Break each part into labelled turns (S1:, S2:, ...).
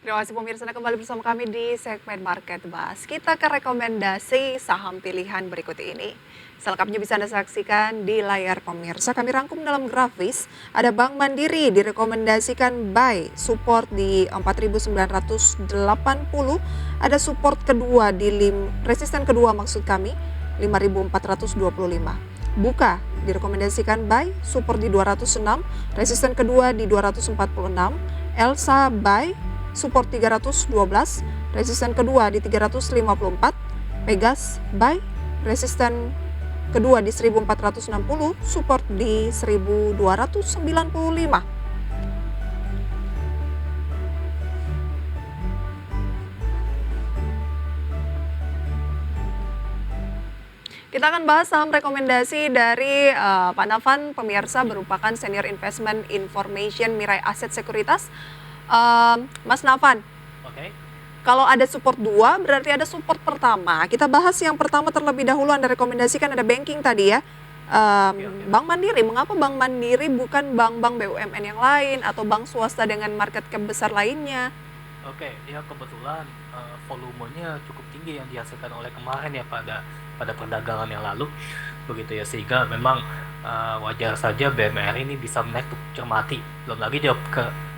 S1: Terima kasih pemirsa, Anda kembali bersama kami di segmen Market Bahas. Kita ke rekomendasi saham pilihan berikut ini. Selengkapnya bisa Anda saksikan di layar pemirsa. Kami rangkum dalam grafis. Ada Bank Mandiri direkomendasikan buy, support di 4.980. Ada support kedua resisten kedua maksud kami 5.425. Buka direkomendasikan buy, support di 206, resisten kedua di 246. Elsa buy, support 312, resisten kedua di 354, Pegas buy, resisten kedua di 1460, support di 1295. Kita akan bahas saham rekomendasi dari Pak Nafan, pemirsa merupakan Senior Investment Information Mirai Aset Sekuritas. Mas Nafan,
S2: Oke.
S1: kalau ada support 2 berarti ada support pertama. Kita bahas yang pertama terlebih dahulu. Anda rekomendasikan ada banking tadi ya. Bank Mandiri, mengapa Bank Mandiri bukan bank-bank BUMN yang lain atau bank swasta dengan market cap besar lainnya?
S2: Oke, ya kebetulan volumenya cukup tinggi yang dihasilkan oleh kemarin ya pada perdagangan yang lalu, begitu ya, sehingga memang wajar saja BMR ini bisa menaik cukup cermati. Belum lagi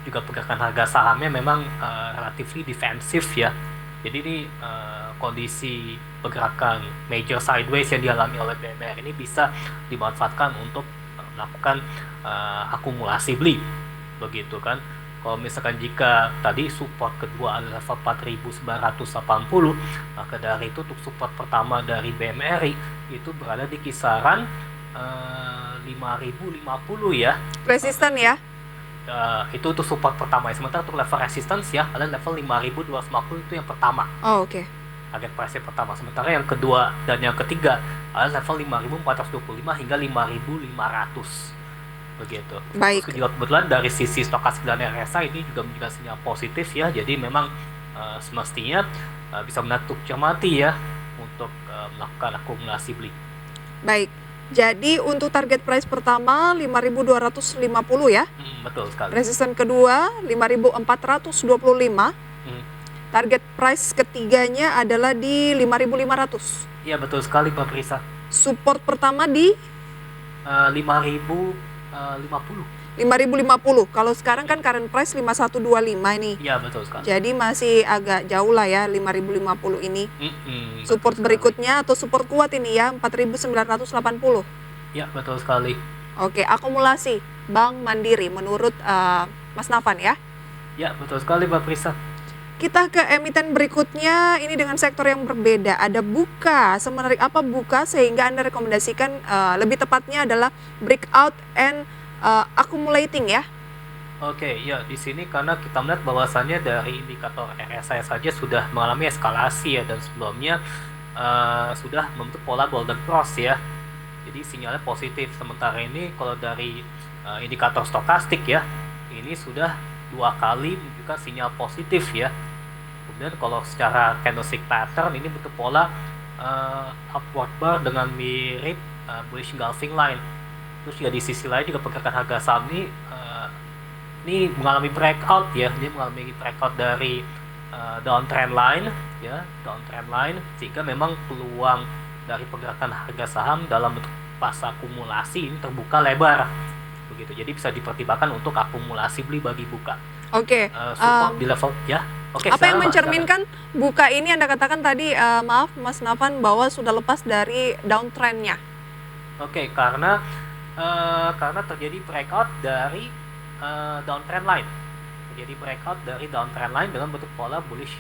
S2: juga pergerakan harga sahamnya memang relatively defensif ya. Jadi ini kondisi pergerakan major sideways yang dialami oleh BMR ini bisa dimanfaatkan untuk melakukan akumulasi beli, begitu kan. Kalau misalkan jika tadi support kedua adalah level 4.980, maka dari itu untuk support pertama dari BMRI itu berada di kisaran 5.050 ya.
S1: Resisten ya?
S2: Itu untuk support pertama. Sementara untuk level resistance ya adalah level 5.250, itu yang pertama.
S1: Oh, oke.
S2: Target price pertama. Sementara yang kedua dan yang ketiga adalah level 5.425 hingga 5.500. Begitu.
S1: Baik.
S2: Terus juga kebetulan dari sisi stokastik dan RSI ini juga menunjukkan sinyal positif ya. Jadi memang semestinya bisa menarik cermati ya untuk melakukan akumulasi beli.
S1: Baik. Jadi untuk target price pertama 5.250 ya.
S2: Betul sekali.
S1: Resisten kedua 5.425. Target price ketiganya adalah di 5.500.
S2: Iya betul sekali Mbak Prisa.
S1: Support pertama di
S2: 5.050.
S1: 5.050. Kalau sekarang kan current price 5.125 ini.
S2: Iya betul sekali.
S1: Jadi masih agak jauh lah ya 5.050 ini. Support berikutnya atau support kuat ini ya 4.980.
S2: Iya betul sekali.
S1: Oke, akumulasi Bank Mandiri menurut Mas Nafan ya.
S2: Ya betul sekali Mbak Prisa.
S1: Kita ke emiten berikutnya, ini dengan sektor yang berbeda. Ada Buka. Semenarik apa Buka sehingga Anda rekomendasikan lebih tepatnya adalah breakout and accumulating ya?
S2: Oke, ya di sini karena kita melihat bahwasannya dari indikator RSI saja sudah mengalami eskalasi ya, dan sebelumnya sudah membentuk pola golden cross ya. Jadi sinyalnya positif. Sementara ini kalau dari indikator stokastik ya, ini sudah 2 kali menunjukkan sinyal positif ya. Kemudian kalau secara candlestick pattern ini bentuk pola upward bar dengan mirip bullish engulfing line. Terus juga di sisi lain juga pergerakan harga saham ini mengalami breakout ya. Dia mengalami breakout dari downtrend line ya, downtrend line, sehingga memang peluang dari pergerakan harga saham dalam bentuk fase akumulasi ini terbuka lebar. Begitu. Jadi bisa dipertimbangkan untuk akumulasi beli bagi Buka.
S1: Oke.
S2: Support di level ya. Oke,
S1: apa yang mencerminkan Buka ini Anda katakan tadi, maaf Mas Nafan, bahwa sudah lepas dari downtrendnya?
S2: Oke, karena terjadi breakout dari downtrend line. Terjadi breakout dari downtrend line dengan bentuk pola bullish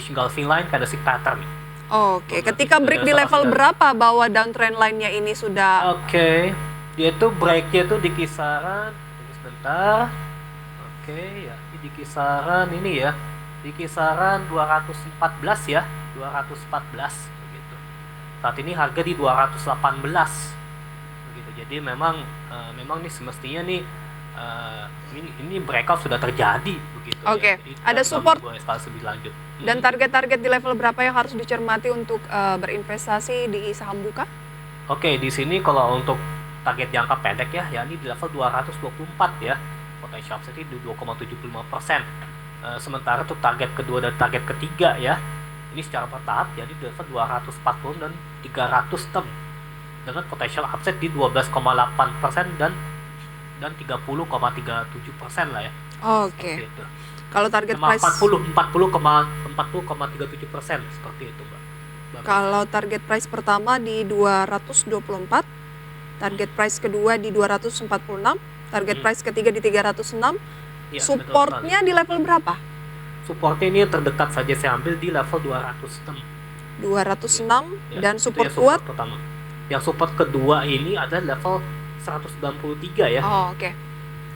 S2: engulfing line candlestick pattern.
S1: Oke, ketika break di level berapa bahwa downtrend line-nya ini sudah?
S2: Oke, dia itu break-nya itu di kisaran, tunggu sebentar. Oke, ya, ini di kisaran ini ya, di kisaran 214 ya, 214 begitu. Saat ini harga di 218 begitu. Jadi memang ini semestinya nih ini breakout sudah terjadi begitu.
S1: Oke,
S2: ya.
S1: ada support
S2: lebih lanjut.
S1: dan target-target di level berapa yang harus dicermati untuk berinvestasi di saham Buka?
S2: Oke, di sini kalau untuk target jangka pendek ya, ini di level 224 ya. Potential upside di 2,75%. Sementara untuk target kedua dan target ketiga ya, ini secara bertahap jadi di level 240 dan 306 dengan potential upside di 12,8% dan 30,37% lah ya.
S1: Oke.
S2: Seperti itu.
S1: Kalau target
S2: Sama
S1: price
S2: 40,37% seperti itu, Mbak.
S1: kalau target price pertama di 224, target price kedua di 246, target price ketiga di 306,
S2: Iya, betul sekali.
S1: supportnya di level berapa?
S2: Supportnya ini terdekat saja saya ambil di level 206.
S1: 206
S2: Ya,
S1: dan
S2: itu
S1: support
S2: ya
S1: kuat?
S2: pertama. Yang support kedua ini ada level 193 ya.
S1: Oh, oke.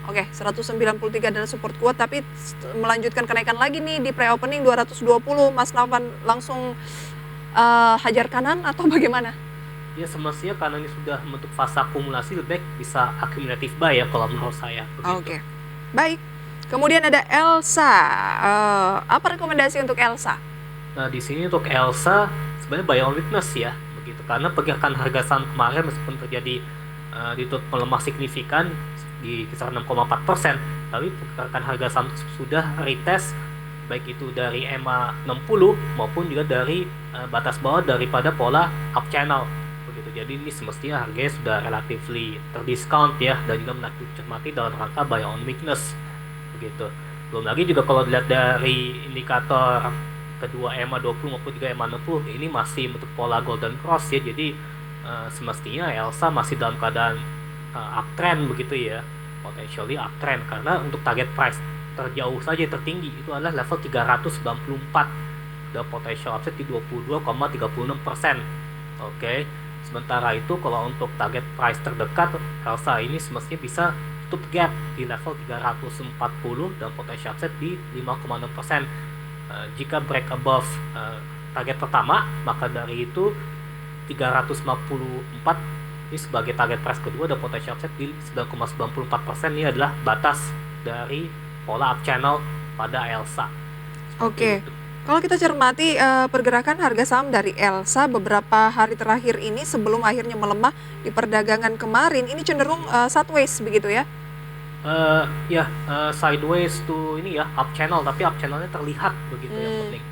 S1: Oke, 193 adalah support kuat, tapi melanjutkan kenaikan lagi nih di pre-opening 220, Mas Nafan langsung hajar kanan atau bagaimana?
S2: Ya semestinya karena ini sudah membentuk fase akumulasi, lebih baik bisa accumulative buy ya kalau menurut saya. Begitu.
S1: Oke, baik. Kemudian ada Elsa. Apa rekomendasi untuk Elsa?
S2: Nah di sini untuk Elsa sebenarnya buy on weakness ya, begitu. Karena pergerakan harga saham kemarin meskipun terjadi ditutup melemah signifikan di kisaran 6,4%, tapi pergerakan harga saham sudah retest baik itu dari EMA 60 maupun juga dari batas bawah daripada pola up channel begitu. Jadi ini semestinya harganya sudah relatively terdiscount ya, dan juga menarik dicermati dalam rangka buy on weakness begitu. Belum lagi juga kalau dilihat dari indikator kedua EMA 20 maupun juga EMA 60 ini masih bentuk pola golden cross ya. Jadi semestinya Elsa masih dalam keadaan uptrend begitu ya, potentially uptrend, karena untuk target price terjauh saja tertinggi itu adalah level 394 dan potential upside di 22,36%. Oke. Sementara itu kalau untuk target price terdekat Elsa ini semestinya bisa tutup gap di level 340 dan potential upside di 5,6%. Jika break above target pertama, maka dari itu 354 ini sebagai target price kedua dan potential upside di 9,94%. Ini adalah batas dari pola up channel pada Elsa.
S1: Oke. Kalau kita cermati pergerakan harga saham dari Elsa beberapa hari terakhir ini sebelum akhirnya melemah di perdagangan kemarin, ini cenderung sideways begitu ya?
S2: Sideways to ini ya, up channel, tapi up channelnya terlihat begitu yang penting.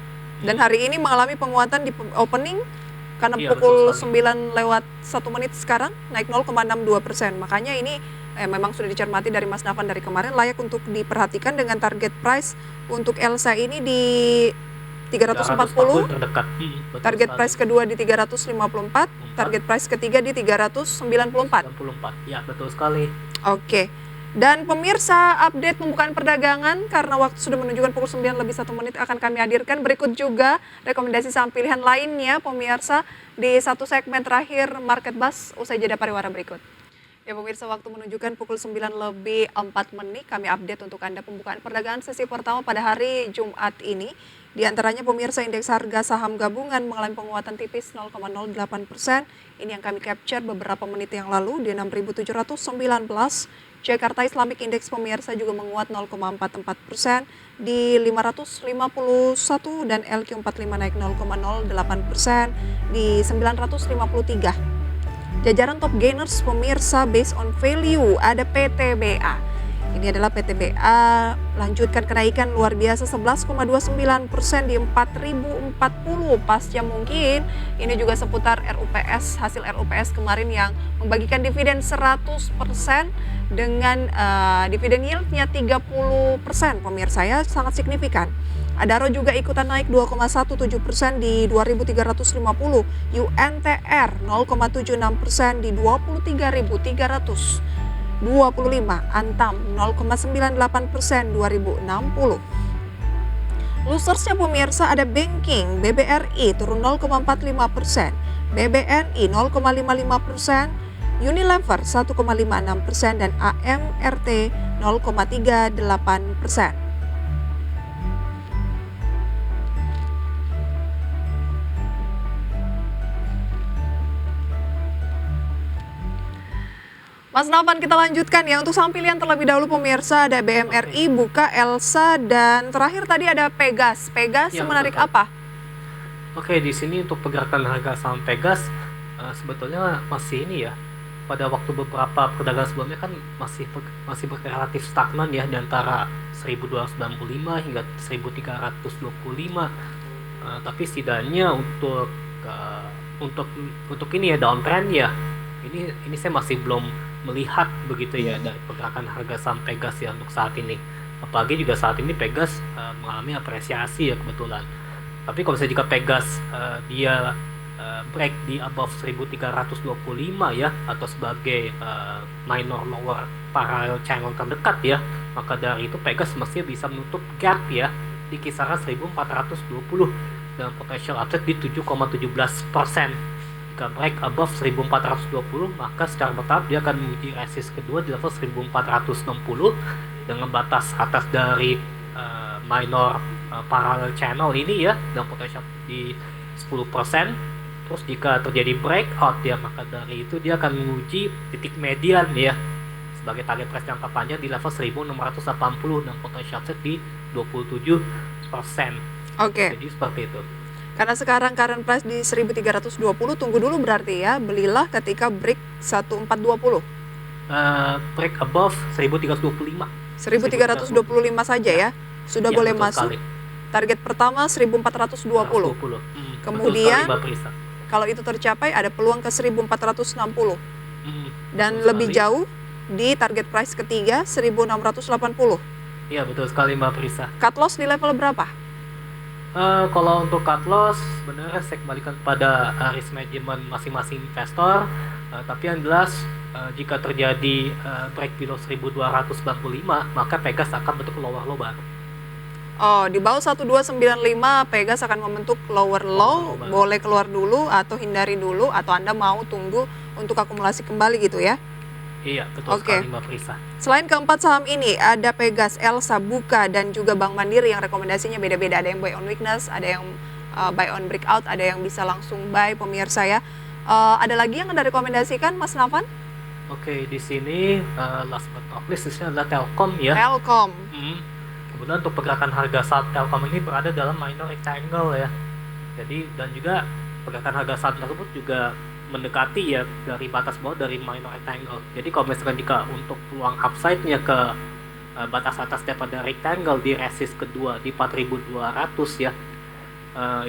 S1: Dan hari ini mengalami penguatan di opening karena
S2: Iya,
S1: pukul
S2: betul sekali.
S1: 9 lewat 1 menit sekarang naik 0,62%. Makanya ini memang sudah dicermati dari Mas Nafan dari kemarin, layak untuk diperhatikan dengan target price untuk Elsa ini di 340,
S2: terdekat. Betul
S1: target
S2: sekali.
S1: price kedua di 354, target price ketiga di 394.
S2: 94. Ya, betul sekali.
S1: Oke. Dan pemirsa, update pembukaan perdagangan karena waktu sudah menunjukkan pukul 9 lebih 1 menit akan kami hadirkan. Berikut juga rekomendasi saham pilihan lainnya pemirsa di satu segmen terakhir Market Buzz usai jeda pariwara berikut. Ya pemirsa, waktu menunjukkan pukul 9 lebih 4 menit kami update untuk Anda pembukaan perdagangan sesi pertama pada hari Jumat ini. Di antaranya pemirsa indeks harga saham gabungan mengalami penguatan tipis 0,08%. Ini yang kami capture beberapa menit yang lalu di 6.719. Jakarta Islamic Index pemirsa juga menguat 0,44% di 551 dan LQ45 naik 0,08% di 953. Jajaran top gainers pemirsa based on value ada PTBA. Ini adalah PTBA lanjutkan kenaikan luar biasa 11,29% di 4.040 pasca mungkin ini juga seputar RUPS, hasil RUPS kemarin yang membagikan dividen 100% dengan dividen yieldnya 30% pemirsa ya, sangat signifikan. Adaro juga ikutan naik 2,17% di 2.350, UNTR 0,76% di 23.325, Antam 0,98% 2060. Losersnya pemirsa ada banking, BBRI turun 0,45%, BBNI 0,55%, Unilever 1,56% dan AMRT 0,38%. Mas Nafan, kita lanjutkan ya untuk saham pilihan terlebih dahulu pemirsa ada BMRI, Buka, Elsa, dan terakhir tadi ada Pegas. Pegas
S2: Ya,
S1: menarik
S2: betul.
S1: apa?
S2: Oke, di sini untuk pergerakan harga saham Pegas sebetulnya masih ini ya, pada waktu beberapa perdagangan sebelumnya kan masih relatif stagnan ya, di antara 1295 hingga 1325. Tapi setidaknya uh, untuk ini ya, downtrend ya, ini saya masih belum melihat begitu ya dari pergerakan harga saham Pegas ya untuk saat ini. Apalagi juga saat ini Pegas mengalami apresiasi ya kebetulan. Tapi kalau misalnya jika Pegas dia break di above 1325 ya, atau sebagai minor lower parallel channel terdekat ya, maka dari itu Pegas mestinya bisa menutup gap ya di kisaran 1420 dengan potential upside di 7,17%. Jika break above 1420, maka secara bertahap dia akan menguji resist kedua di level 1460 dengan batas atas dari minor parallel channel ini ya, dengan potential di 10%. Terus jika terjadi breakout ya, maka dari itu dia akan menguji titik median ya sebagai target price jangka panjang di level 1680 dan potential upside di 27%.
S1: Oke.
S2: Jadi seperti itu.
S1: Karena sekarang current price di 1320, tunggu dulu berarti ya, belilah ketika break 1420.
S2: Break above 1325.
S1: 1325 saja ya, sudah boleh masuk.
S2: Sekali.
S1: Target pertama 1420. Kemudian kalau itu tercapai ada peluang ke 1460. Dan lebih jauh di target price ketiga 1680.
S2: Iya, betul sekali Mbak Prisa.
S1: Cut loss di level berapa?
S2: Kalau untuk cut loss sebenarnya saya kembalikan pada risk management masing-masing investor. Tapi yang jelas jika terjadi break below 1295, maka Pegas akan bentuk lower low baru.
S1: Oh, di bawah 1295 Pegas akan membentuk lower low, boleh keluar dulu atau hindari dulu, atau Anda mau tunggu untuk akumulasi kembali gitu ya?
S2: Iya, betul sekali Mbak Prisa.
S1: Selain keempat saham ini, ada Pegas, Elsa, Buka, dan juga Bank Mandiri yang rekomendasinya beda-beda. Ada yang buy on weakness, ada yang buy on breakout, ada yang bisa langsung buy pemirsa ya. Ada lagi yang Anda rekomendasikan Mas Nafan?
S2: Oke, di sini last but not least adalah Telkom ya.
S1: Telkom.
S2: Kemudian untuk pergerakan harga saham Telkom ini berada dalam minor rectangle ya. Jadi dan juga pergerakan harga saham tersebut juga mendekati ya dari batas bawah dari minor rectangle. Jadi kalau misalkan jika untuk peluang upside-nya ke batas atas daripada rectangle di resist kedua di 4200 ya,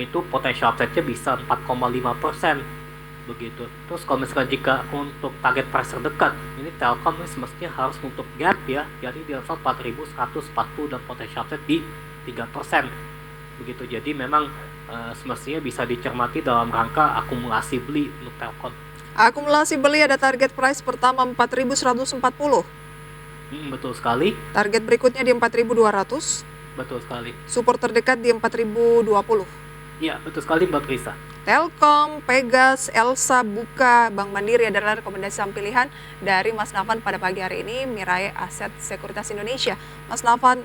S2: itu potential upside-nya bisa 4,5%. Begitu. Terus kalau misalkan jika untuk target price terdekat, ini Telkom ini semestinya harus menutup gap ya, jadi di level 4140 dan potential upside di 3%. Begitu. Jadi memang semestinya bisa dicermati dalam rangka akumulasi beli untuk Telkom.
S1: Akumulasi beli ada target price pertama 4140.
S2: Betul sekali.
S1: Target berikutnya di 4200.
S2: Betul sekali.
S1: Support terdekat di 4020.
S2: Iya, betul sekali Mbak Prisa.
S1: Telkom, Pegas, Elsa, Buka, Bank Mandiri adalah rekomendasi saham pilihan dari Mas Nafan pada pagi hari ini, Mirae Aset Sekuritas Indonesia. Mas Nafan,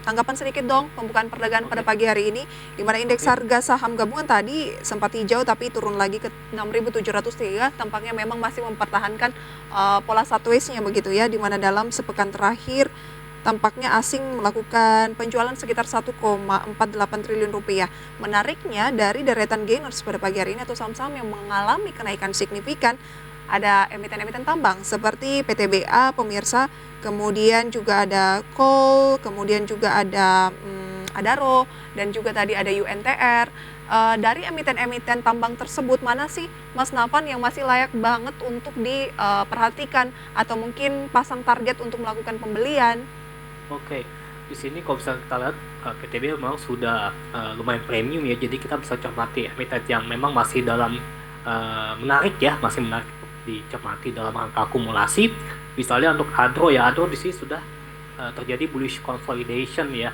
S1: tanggapan sedikit dong pembukaan perdagangan pada pagi hari ini, di mana indeks harga saham gabungan tadi sempat hijau tapi turun lagi ke 6.703, tampaknya memang masih mempertahankan pola sideways-nya begitu ya, di mana dalam sepekan terakhir tampaknya asing melakukan penjualan sekitar 1,48 triliun rupiah. Menariknya dari deretan gainers pada pagi hari ini atau saham-saham yang mengalami kenaikan signifikan, ada emiten-emiten tambang seperti PTBA pemirsa, kemudian juga ada Coal, kemudian juga ada Adaro, dan juga tadi ada UNTR. Dari emiten-emiten tambang tersebut, mana sih Mas Nafan yang masih layak banget untuk diperhatikan atau mungkin pasang target untuk melakukan pembelian?
S2: Oke, di sini kalau bisa kita lihat PTB memang sudah lumayan premium ya, jadi kita bisa cermati emiten yang memang masih dalam menarik ya, masih menarik dicermati dalam rangka akumulasi. Misalnya untuk Adro ya, Adro di sini sudah terjadi bullish consolidation ya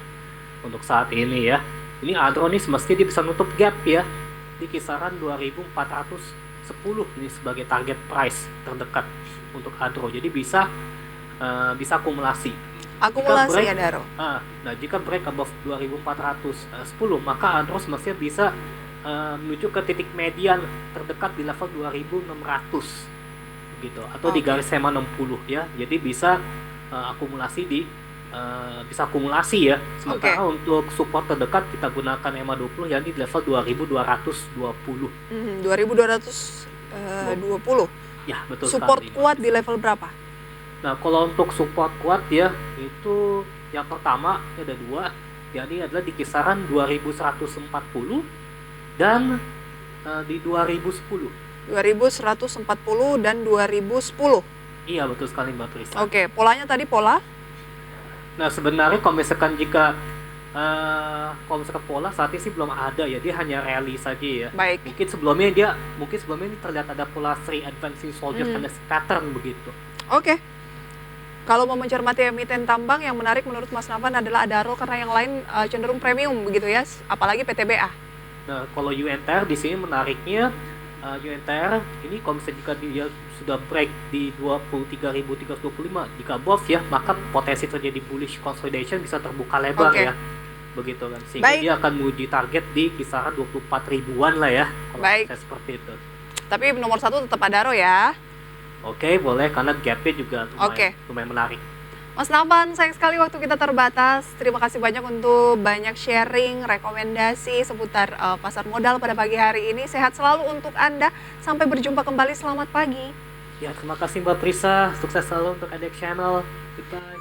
S2: untuk saat ini ya. Ini Adro ini semestinya dia bisa nutup gap ya di kisaran 2410 ini sebagai target price terdekat untuk Adro. Jadi bisa akumulasi.
S1: Akumulasi ya Daro.
S2: Nah, jika break above 2410, maka Adro semestinya bisa menuju ke titik median terdekat di level 2600 gitu, atau di garis EMA 60 ya. Jadi bisa akumulasi ya. Sementara untuk support terdekat kita gunakan EMA 20 yakni di level 2220.
S1: 2220.
S2: Ya, betul
S1: Support
S2: sekali, Mbak
S1: kuat di
S2: Prisa.
S1: level berapa?
S2: Nah, kalau untuk support kuat ya, itu yang pertama ada dua, jadi adalah di kisaran 2140 dan di 2010.
S1: 2140 dan 2010.
S2: Iya, betul sekali Mbak Prisa.
S1: Oke, polanya tadi pola?
S2: Nah, sebenarnya kalau misalkan kalau misalkan pola saat ini sih belum ada ya, dia hanya rally saja ya.
S1: Baik.
S2: Mungkin sebelumnya ini terlihat ada pola 3 advancing soldiers
S1: Hmm.
S2: and pattern begitu.
S1: Oke. Kalau mau mencermati emiten tambang, yang menarik menurut Mas Nafan adalah Adaro karena yang lain cenderung premium begitu ya, apalagi PTBA.
S2: Nah, kalau UNTR di sini menariknya, UNTR ini kalau misalnya jika dia sudah break di 23.325 jika above ya, maka potensi terjadi bullish consolidation bisa terbuka lebar
S1: Oke.
S2: ya. Begitu kan. Sehingga
S1: Baik.
S2: dia akan menuju target di kisaran 24 ribuan lah ya. Kalau
S1: Baik.
S2: saya seperti itu.
S1: Tapi nomor satu tetap Adaro ya.
S2: Oke, boleh karena gapnya juga
S1: Oke.
S2: lumayan menarik.
S1: Mas Nafan, sayang sekali waktu kita terbatas. Terima kasih banyak untuk banyak sharing, rekomendasi seputar pasar modal pada pagi hari ini. Sehat selalu untuk Anda. Sampai berjumpa kembali. Selamat pagi.
S2: Ya, terima kasih Mbak Prisa. Sukses selalu untuk Adek Channel. Goodbye.